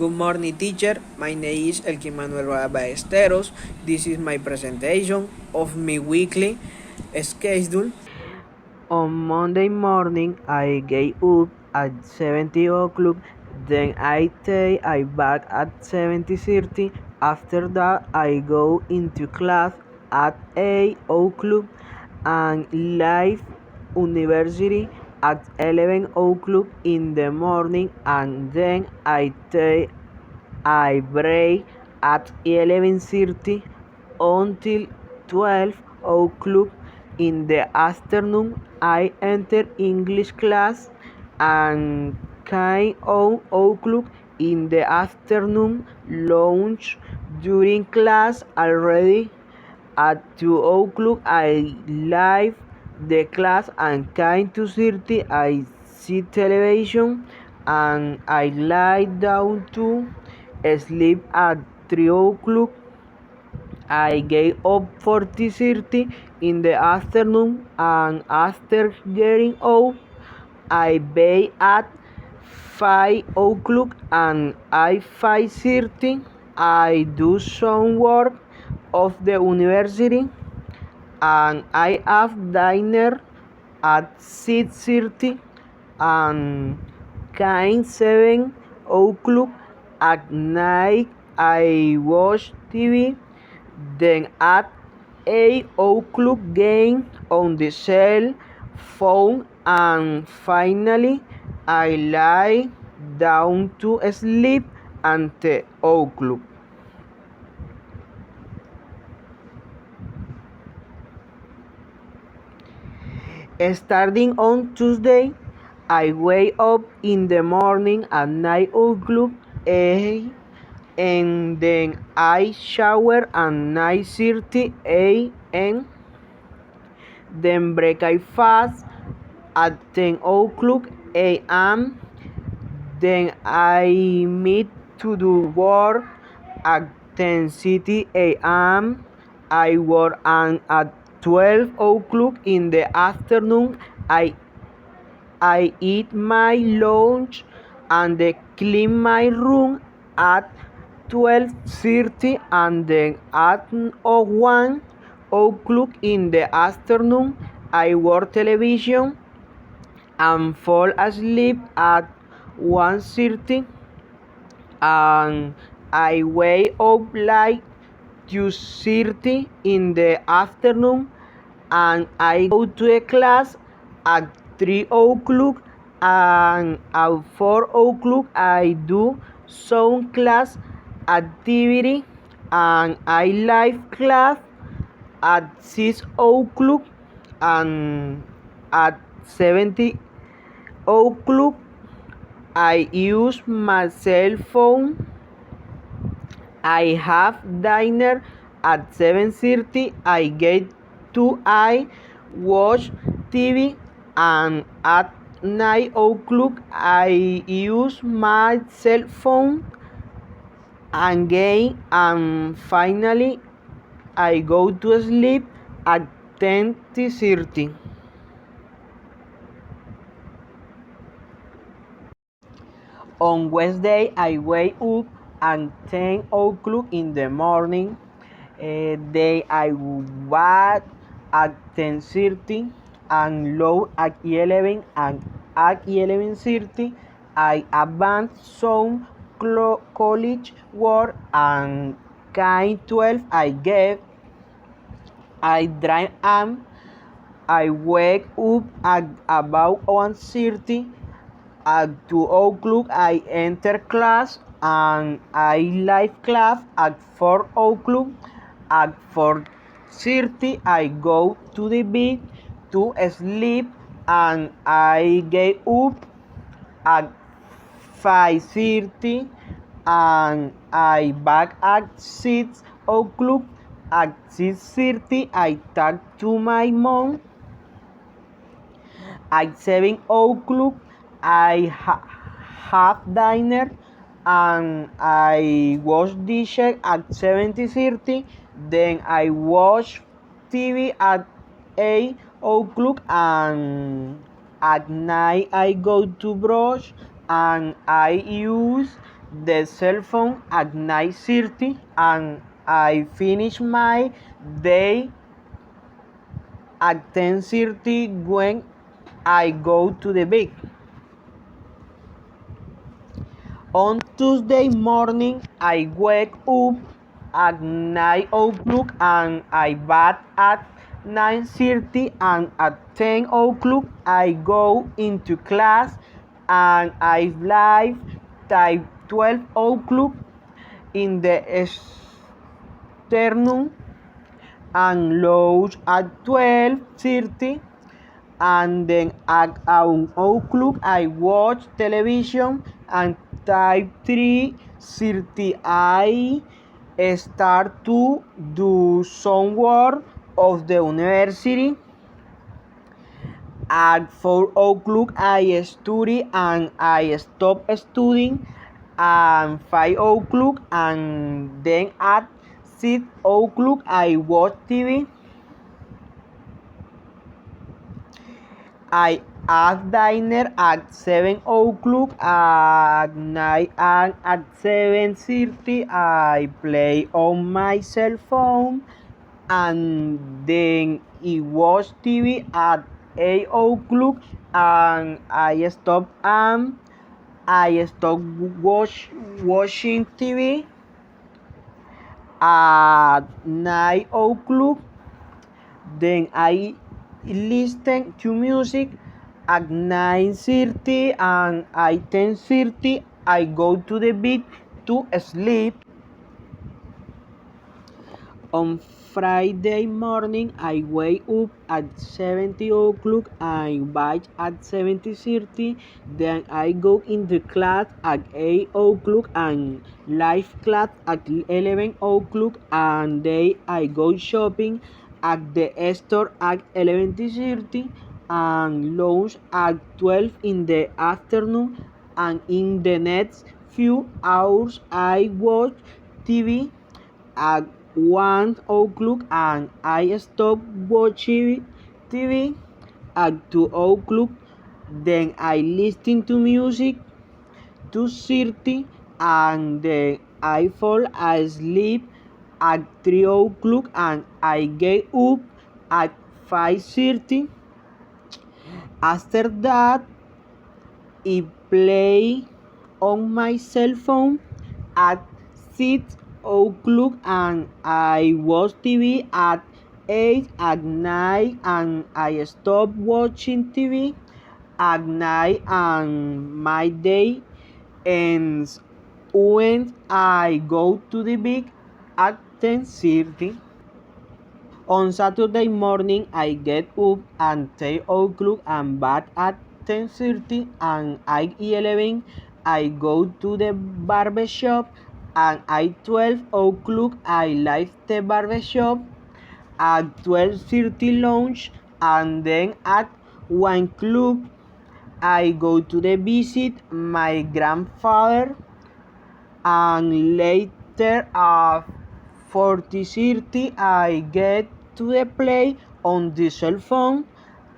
Good morning, teacher. My name is Elkin Manuel Ballesteros. This is my presentation of my weekly schedule. On Monday morning, I get up at 70 o'clock. Then I take I back at 70:30. After that, I go into class at 8 o'clock and live university at 11 o'clock in the morning, and then I break at 11:30 until 12 o'clock in the afternoon. I enter English class and kind of o'clock in the afternoon. Lunch during class already at 2 o'clock. I leave the class and kind 2:30 I see television and I lie down to sleep at 3 o'clock. I get up 40:30 in the afternoon, and after getting up, I bed at 5 o'clock, and at 5:30 I do some work of the university, and I have dinner at 6:30, and kind 7 o'clock at night I watch TV. Then at 8 o'clock game on the cell phone, and finally I lie down to sleep at 10 o'clock. Starting on Tuesday, I wake up in the morning at 9 o'clock and then I shower at 9:30 a.m. Then breakfast at 10 o'clock a.m. Then I meet to do work at 10:30 a.m. I work at 12 o'clock in the afternoon. I eat my lunch and then clean my room at 12:30, and then at 1 o'clock in the afternoon I watch television and fall asleep at 1:30, and I wake up like 2:30 in the afternoon, and I go to a class at 3 o'clock, and at 4 o'clock I do some class activity, and I live class at 6 o'clock, and at 70 o'clock I use my cell phone. I have dinner at 7:30. I get to I watch TV, and at 9 o'clock I use my cell phone again, and finally I go to sleep at 10:30. On Wednesday, I wake up at 10 o'clock in the morning. Then I bath at 10:30 and load at 11, and at 11:30 I advance some college work, and kind 12 I drive am. I wake up at about 1:30. At 2 o'clock I enter class, and I leave class at 4 o'clock. At 4:30 I go to the bed to sleep, and I get up at 5:30, and I back at 6 o'clock. At 6:30 I talk to my mom. At 7 o'clock I have dinner, and I wash dishes at 7:30. Then I watch TV at 8 o'clock, and at night I go to brush, and I use the cell phone at 9:30 and I finish my day at 10:30 when I go to the beach. On Tuesday morning, I wake up at 9 o'clock and I bath at 9:30 and at 10 o'clock I go into class and I leave at 12 o'clock in the afternoon and lunch at 12:30 and then at 1 o'clock I watch television and at 3:30 I start to do some work of the university. At 4 o'clock I study and I stop studying at 5 o'clock and then at 6 o'clock I watch TV. I have dinner at 7 o'clock at night and at 7:30 I play on my cell phone and then I watch TV at 8 o'clock and I stop watching TV at 9 o'clock. Then I listen to music at 9:30 and at 10:30 I go to the bed to sleep. On Friday morning I wake up at 7 o'clock and bathe at 7:30. Then I go into class at 8 o'clock and live class at 11 o'clock and then I go shopping at the store at 11:30 and lunch at 12 in the afternoon and in the next few hours I watch TV at 1 o'clock and I stop watching TV at 2 o'clock. Then I listen to music 2:30 and then I fall asleep at 3 o'clock and I get up at 5:30. After that, I play on my cell phone at 6 o'clock and I watch TV at 8 at night and I stop watching TV at night and my day ends when I go to the beach at 10:30. On Saturday morning I get up at 10 o'clock and bath at 10:30 and at 11 I go to the barbershop and at 12 o'clock I leave the barbershop. At 12:30 lunch and then at 1 o'clock I go to the visit my grandfather and later at 4:30 I get to the play on the cell phone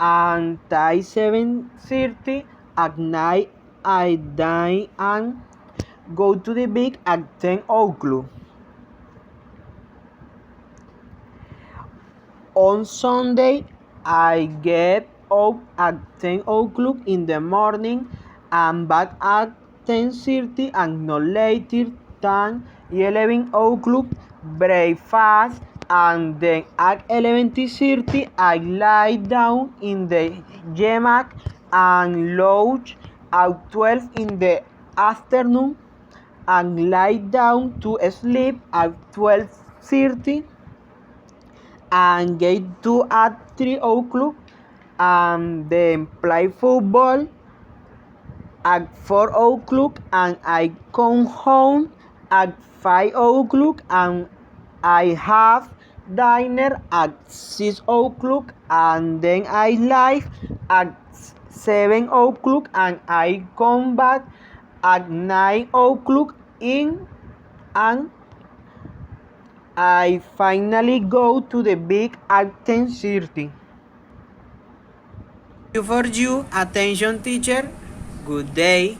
and at 7:30 at night I dine and go to the beach at 10 o'clock. On Sunday I get up at 10 o'clock in the morning and back at 10:30 and no later than 11 o'clock breakfast and then at 11:30 I lie down in the hammock and lunch at 12 in the afternoon and lie down to sleep at 12:30 and get to at 3 o'clock and then play football at 4 o'clock and I come home at 5 o'clock and I have dinner at 6 o'clock and then I leave at 7 o'clock and I come back at 9 o'clock in and I finally go to the beach at 10:30. Thank you for your attention, teacher. Good day.